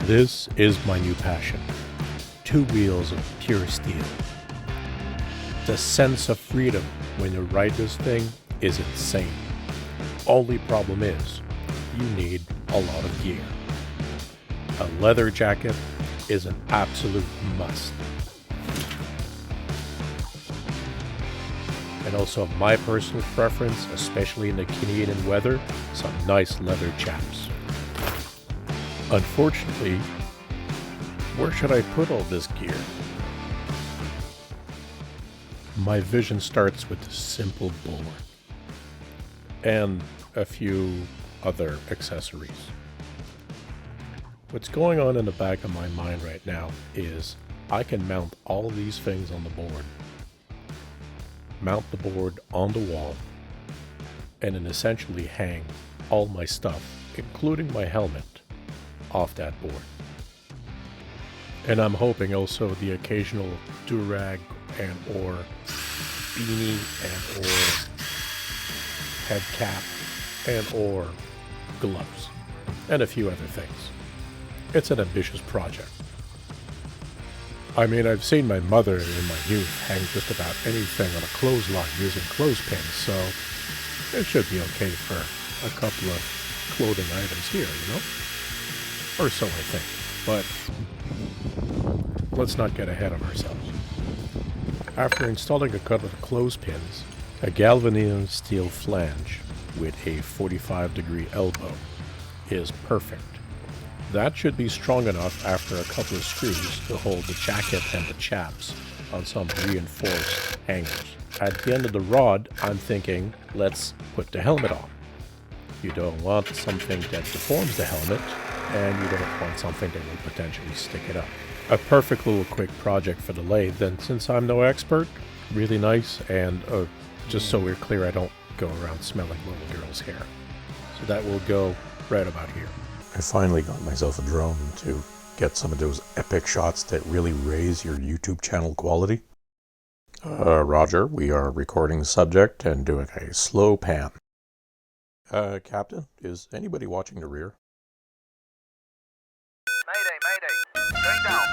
This is my new passion. Two wheels of pure steel. The sense of freedom when you ride this thing is insane. Only problem is, you need a lot of gear. A leather jacket is an absolute must. And also my personal preference, especially in the Canadian weather, some nice leather chaps. Unfortunately, where should I put all this gear? My vision starts with a simple board and a few other accessories. What's going on in the back of my mind right now is I can mount all these things on the board, mount the board on the wall, and then essentially hang all my stuff, including my helmet, off that board. And I'm hoping also the occasional durag and or beanie and or head cap and or gloves and a few other things. It's an ambitious project. I mean, I've seen my mother in my youth hang just about anything on a clothesline using clothespins, so it should be okay for a couple of clothing items here, you know? Or so I think. But let's not get ahead of ourselves. After installing a couple of clothespins, a galvanized steel flange with a 45-degree elbow is perfect. That should be strong enough after a couple of screws to hold the jacket and the chaps on some reinforced hangers. At the end of the rod, I'm thinking, let's put the helmet on. You don't want something that deforms the helmet, and you don't want something that will potentially stick it up. A perfect little quick project for the lathe, and since I'm no expert, really nice, and just so we're clear, I don't go around smelling little girls' hair. So that will go right about here. I finally got myself a drone to get some of those epic shots that really raise your YouTube channel quality. Roger, we are recording the subject and doing a slow pan. Captain, is anybody watching the rear? Mayday, mayday, going down.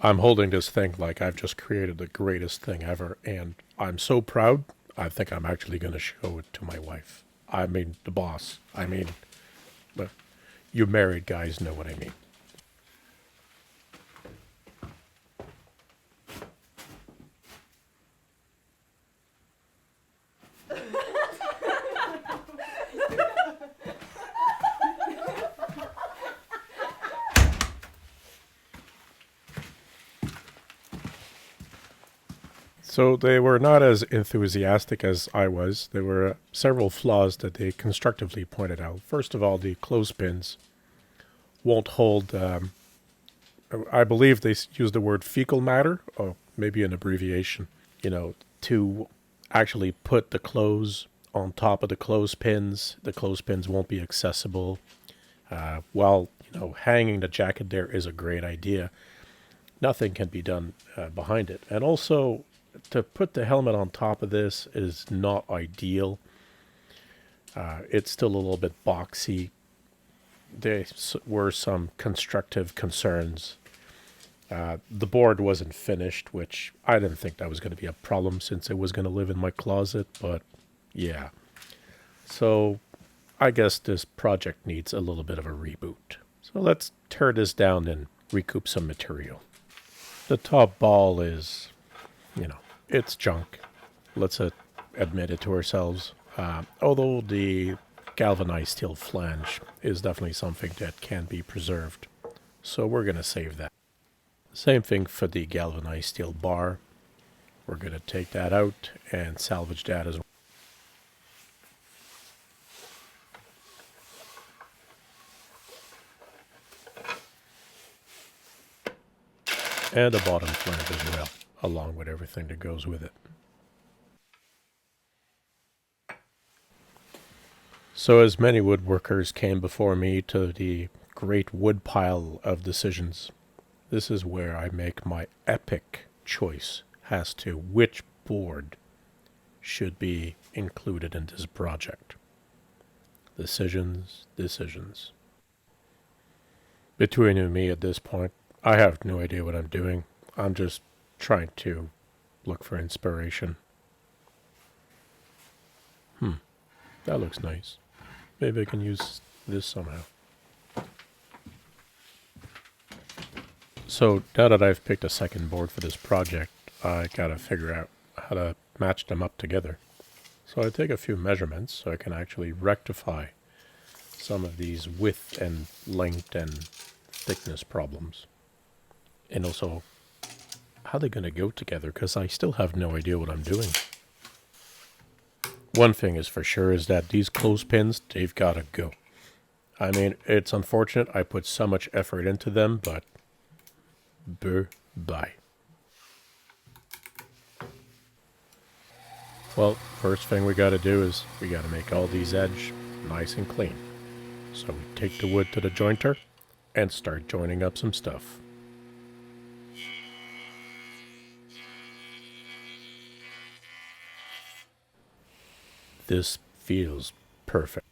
I'm holding this thing like I've just created the greatest thing ever, and I'm so proud, I think I'm actually going to show it to my wife. I mean, the boss. I mean, but you married guys know what I mean. So they were not as enthusiastic as I was. There were several flaws that they constructively pointed out. First of all, the clothespins won't hold, I believe they used the word fecal matter, or maybe an abbreviation, to actually put the clothes on top of the clothespins. The clothespins won't be accessible. While, hanging the jacket there is a great idea, nothing can be done behind it. And also, to put the helmet on top of this is not ideal. It's still a little bit boxy. There were some constructive concerns. The board wasn't finished, which I didn't think that was going to be a problem since it was going to live in my closet, but yeah. So I guess this project needs a little bit of a reboot. So let's tear this down and recoup some material. The top ball is, it's junk. Let's admit it to ourselves. Although the galvanized steel flange is definitely something that can be preserved. So we're going to save that. Same thing for the galvanized steel bar. We're going to take that out and salvage that as well. And the bottom flange as well, along with everything that goes with it. So as many woodworkers came before me to the great woodpile of decisions, this is where I make my epic choice as to which board should be included in this project. Decisions, decisions. Between you and me at this point, I have no idea what I'm doing. I'm just trying to look for inspiration. That looks nice. Maybe I can use this somehow. So now that I've picked a second board for this project, I gotta figure out how to match them up together. So I take a few measurements so I can actually rectify some of these width and length and thickness problems. And also, how they're gonna go together, because I still have no idea what I'm doing. One thing is for sure is that these clothespins, they've gotta go. I mean, it's unfortunate I put so much effort into them, but bye. Well, first thing we gotta do is we gotta make all these edges nice and clean. So we take the wood to the jointer and start joining up some stuff. This feels perfect.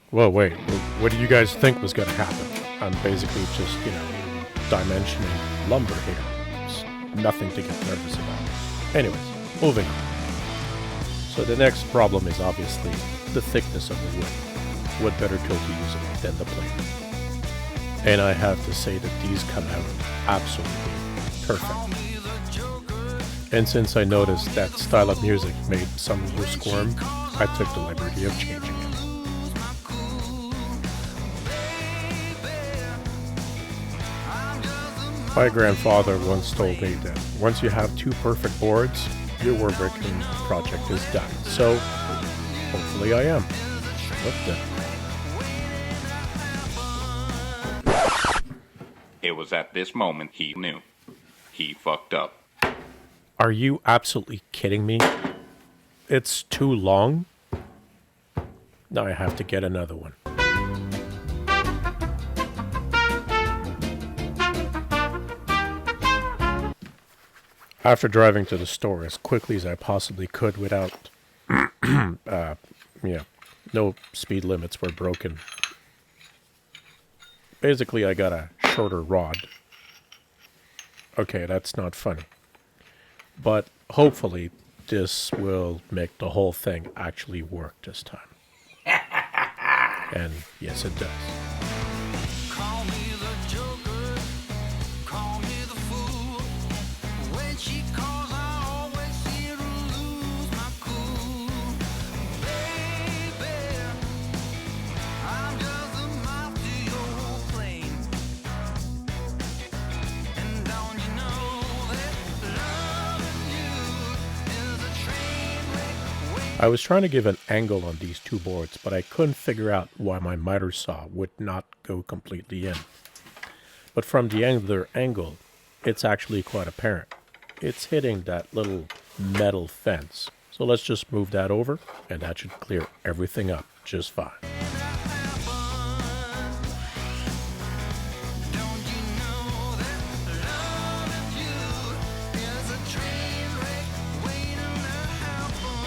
Whoa, wait, what do you guys think was going to happen? I'm basically just, dimensioning lumber here. It's nothing to get nervous about. Anyways, moving on. So the next problem is obviously the thickness of the wood. What better tool to use it than the planer? And I have to say that these come out absolutely perfect. And since I noticed that style of music made some of you squirm, I took the liberty of changing it. My grandfather once told me that once you have two perfect boards, your woodworking project is done. So, hopefully I am. What the? It was at this moment he knew. He fucked up. Are you absolutely kidding me? It's too long? Now I have to get another one. After driving to the store as quickly as I possibly could without, no speed limits were broken. Basically, I got a shorter rod. Okay, that's not funny. But hopefully, this will make the whole thing actually work this time. And yes, it does. Call me the Joker, call me the fool. When she calls, I always seem to lose my cool. Baby, I'm just a moth to your plane. And don't you know that loving you is a train wreck? I was trying to give an angle on these two boards, but I couldn't figure out why my miter saw would not go completely in. But from the other angle, it's actually quite apparent. It's hitting that little metal fence. So let's just move that over, and that should clear everything up just fine. Don't you know that loving you is a train wreck waiting to happen?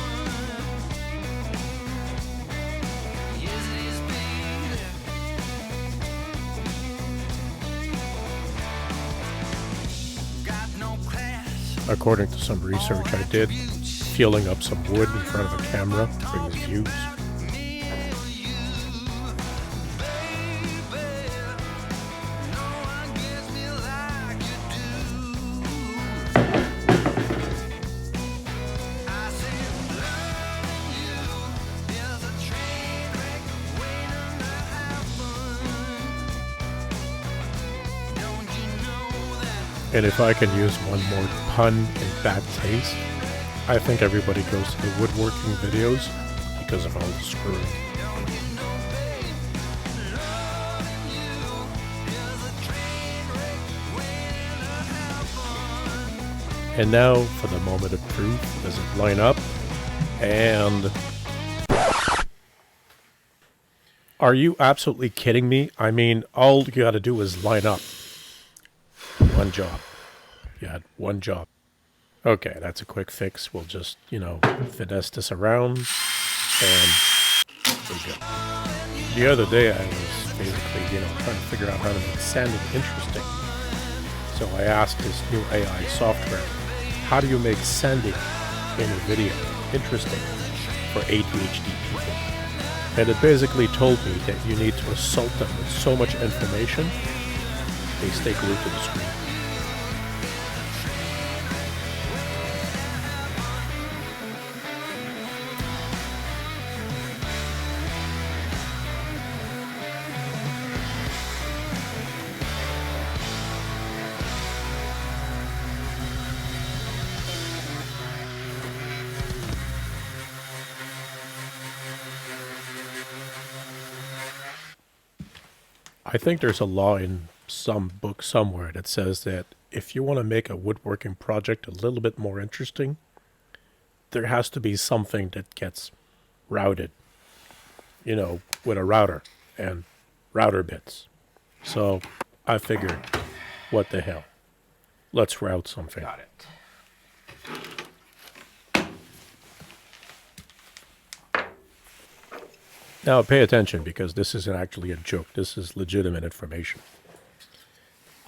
Yes, it is, baby. Got no class. According to some research I did, peeling up some wood in front of a camera brings views. Me and you, baby. No one gets me like you do. I said loving you is a train wreck waiting to happen. Don't you know that? And if I can use one more pun in bad taste, I think everybody goes to the woodworking videos because of all the screwing. Don't you know, babe? Loving you is a train wreck waiting to happen. And now for the moment of truth. Does it line up? And... Are you absolutely kidding me? I mean, all you gotta do is line up. One job. You had one job. Okay, that's a quick fix. We'll just, finesse this around and we're good. The other day I was basically, trying to figure out how to make sanding interesting. So I asked this new AI software, how do you make sanding in a video interesting for ADHD people? And it basically told me that you need to assault them with so much information, they stay glued to the screen. I think there's a law in some book somewhere that says that if you want to make a woodworking project a little bit more interesting, there has to be something that gets routed, with a router and router bits. So I figured, what the hell? Let's route something. Got it. Now pay attention because this isn't actually a joke. This is legitimate information.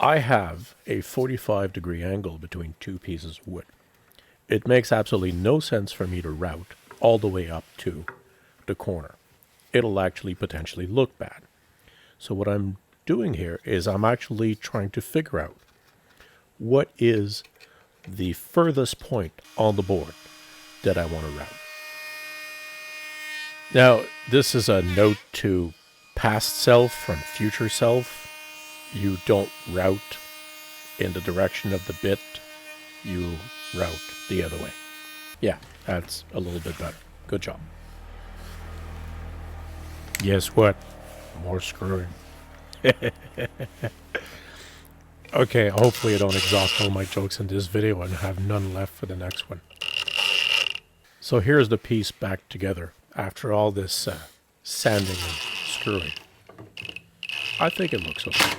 I have a 45-degree angle between two pieces of wood. It makes absolutely no sense for me to route all the way up to the corner. It'll actually potentially look bad. So what I'm doing here is I'm actually trying to figure out what is the furthest point on the board that I want to route. Now, this is a note to past self from future self. You don't route in the direction of the bit. You route the other way. Yeah, that's a little bit better. Good job. Guess what? More screwing. Okay, hopefully I don't exhaust all my jokes in this video and have none left for the next one. So here's the piece back together after all this sanding and screwing. I think it looks okay.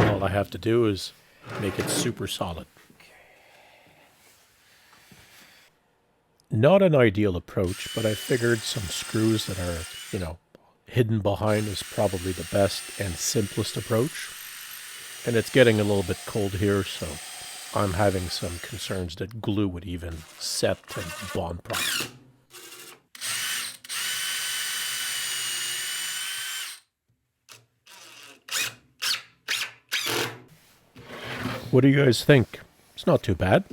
All I have to do is make it super solid. Not an ideal approach, but I figured some screws that are, hidden behind is probably the best and simplest approach. And it's getting a little bit cold here, so I'm having some concerns that glue would even set and bond properly. What do you guys think? It's not too bad.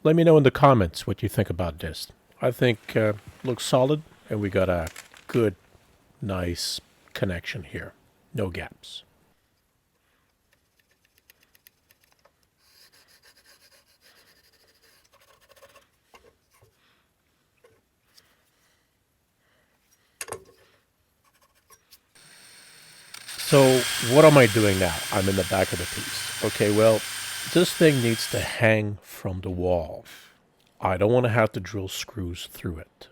Let me know in the comments what you think about this. I think looks solid, and we got a good, nice connection here. No gaps. So what am I doing now? I'm in the back of the piece. Okay, well, this thing needs to hang from the wall. I don't want to have to drill screws through it.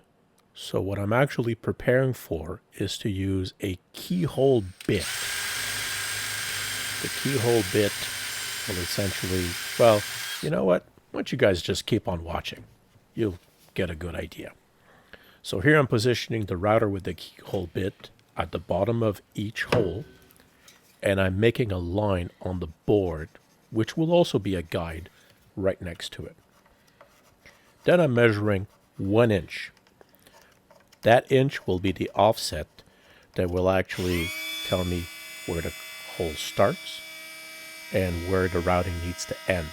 So what I'm actually preparing for is to use a keyhole bit. The keyhole bit will essentially, well, you know what? Why don't you guys just keep on watching? You'll get a good idea. So here I'm positioning the router with the keyhole bit at the bottom of each hole, and I'm making a line on the board, which will also be a guide right next to it. Then I'm measuring 1 inch. That inch will be the offset that will actually tell me where the hole starts and where the routing needs to end.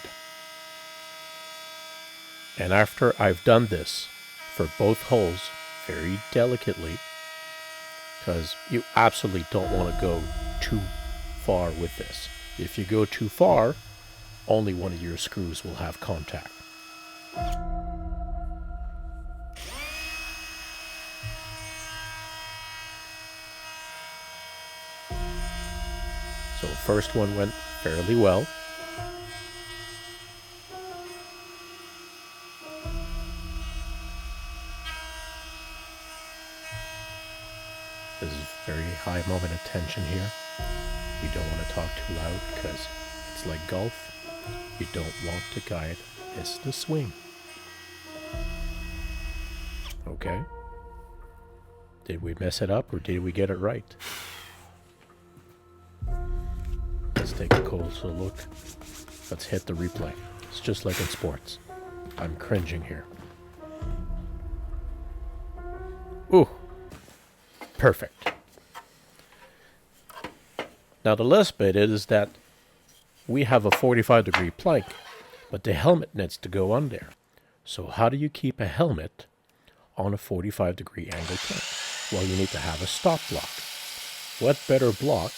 And after I've done this for both holes very delicately, because you absolutely don't want to go too far with this. If you go too far, only one of your screws will have contact. So first one went fairly well. There's a very high moment of tension here. We don't want to talk too loud because it's like golf. You don't want to guide, it's the swing. Okay. Did we mess it up or did we get it right? Let's take a closer look. Let's hit the replay. It's just like in sports. I'm cringing here. Ooh. Perfect. Now the last bit is that we have a 45-degree plank, but the helmet needs to go on there. So how do you keep a helmet on a 45-degree angle plank? Well, you need to have a stop block. What better block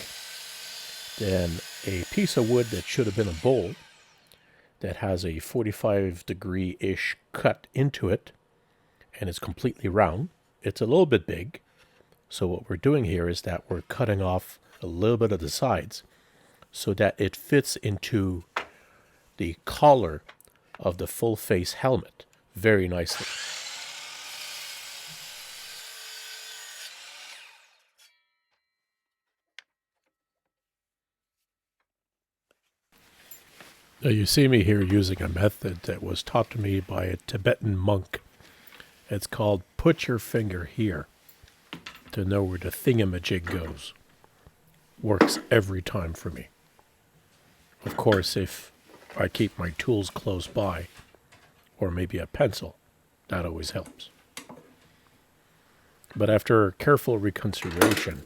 than a piece of wood that should have been a bowl that has a 45-degree-ish cut into it, and it's completely round. It's a little bit big. So what we're doing here is that we're cutting off a little bit of the sides so that it fits into the collar of the full face helmet very nicely. Now you see me here using a method that was taught to me by a Tibetan monk. It's called put your finger here to know where the thingamajig goes. Works every time for me. Of course, if I keep my tools close by, or maybe a pencil, that always helps. But after careful reconsideration,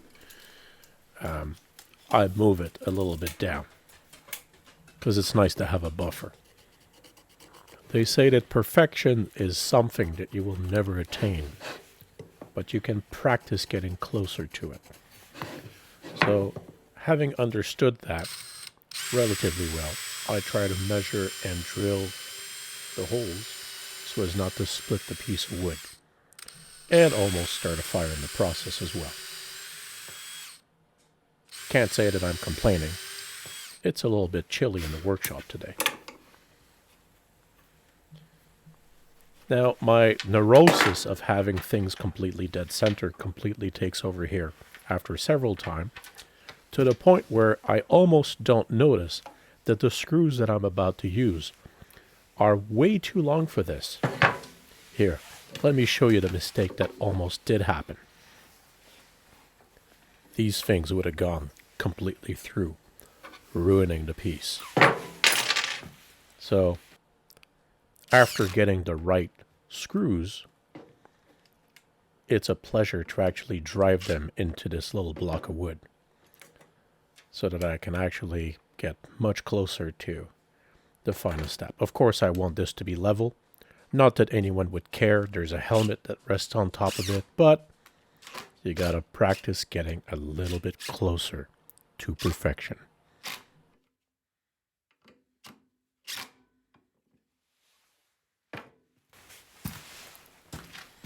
I move it a little bit down, because it's nice to have a buffer. They say that perfection is something that you will never attain, but you can practice getting closer to it. So, having understood that relatively well, I try to measure and drill the holes so as not to split the piece of wood, and almost start a fire in the process as well. Can't say that I'm complaining. It's a little bit chilly in the workshop today. Now, my neurosis of having things completely dead center completely takes over here after several times, to the point where I almost don't notice that the screws that I'm about to use are way too long for this. Here, let me show you the mistake that almost did happen. These things would have gone completely through, ruining the piece. So, after getting the right screws, it's a pleasure to actually drive them into this little block of wood so that I can actually get much closer to the final step. Of course, I want this to be level. Not that anyone would care. There's a helmet that rests on top of it, but you gotta practice getting a little bit closer to perfection.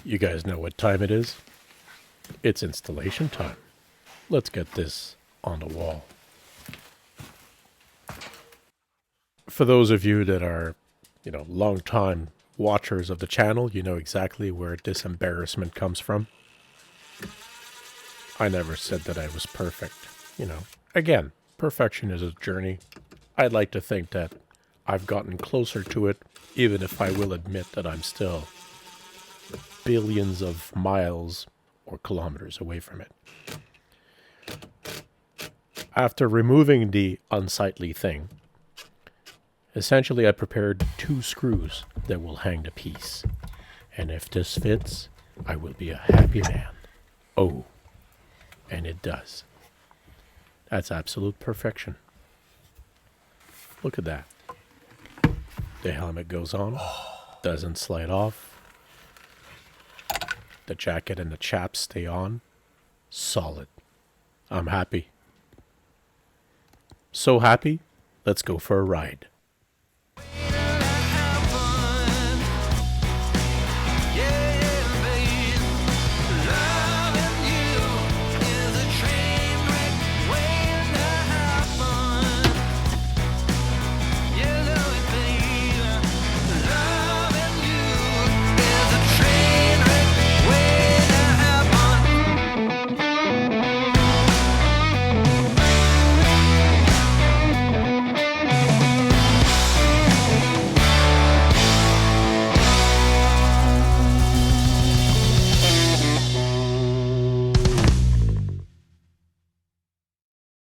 You guys know what time it is? It's installation time. Let's get this on the wall. For those of you that are, long time watchers of the channel, you know exactly where this embarrassment comes from. I never said that I was perfect. Again, perfection is a journey. I'd like to think that I've gotten closer to it, even if I will admit that I'm still billions of miles or kilometers away from it. After removing the unsightly thing, essentially I prepared 2 screws that will hang the piece. And if this fits, I will be a happy man. Oh, and it does. That's absolute perfection. Look at that. The helmet goes on, doesn't slide off. The jacket and the chaps stay on. Solid. I'm happy. So happy, let's go for a ride.